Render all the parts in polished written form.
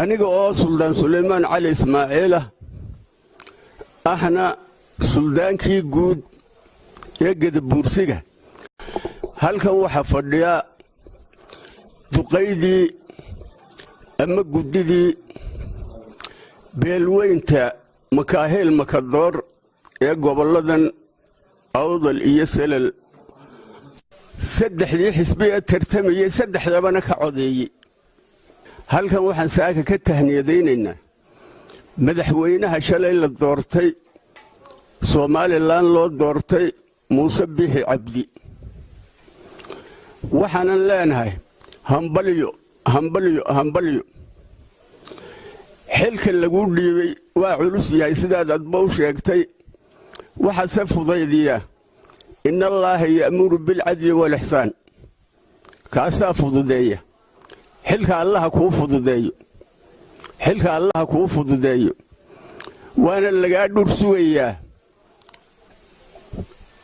aniga oo Suldaan Suleymaan Cali Ismaaciil ahna suldaankii guud ee Gadabuursiga halkan waxa fadhiya duqaydii ama gudidii beelweynta Makaahil Makadoor ee goboladan Awdal iyo Selal saddexdii xisbiga tartamayay saddexdabana ka codeeyay halkan waxaan saaka ka tahniyadeynaynaa madaxweynaha shalay la doortay Soomaaliland loo doortay Muuse Biixi Cabdi waxaan leenahay hambalyo xilka lagu dhiibay waa culus yahay sidaad adba u sheegtay waxa se fudaydiya in Allah ya'muru bil adli wal ihsan kaasa fududeeya xilka Allah ku fududeeyo waana laga dhur sugayaa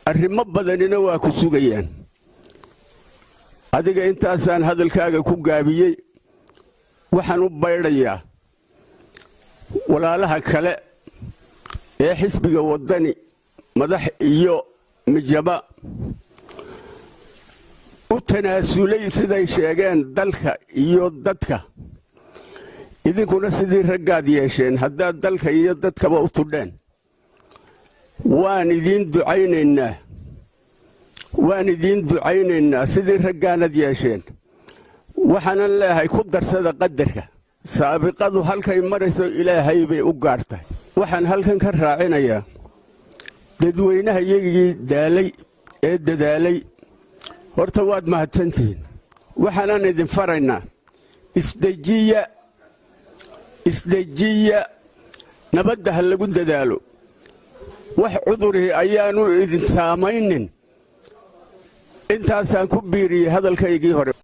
arrimo badanina waa ku sugayaan adiga intaasaan hadalkaaga ku gaabiyay waxaan u baydhayaa walaalaha kale ee xisbiga wadani madax iyo mijaba u tanaasulay siday sheegeen dalka iyo dadka idinkuna sidii raggaad yeesheen haddaad dalka iyo dadkaba u tudheen waan idiin ducaynaynaa sidii raggaanad yeesheen waxaanan leeyahay ku darsada qadarka saabiqadu halkay marayso ilaahay bay u gaartay waxaan halkan ka raacinayaa dadweynaha iyagii dadaalay horta waad mahadsantihiin waxaanan idin faraynaa isdejiya nabadda ha lagu dadaalo wax cudurihii ayaanu idin saamaynin intaasaan ku biiriyey hadalkaygii hore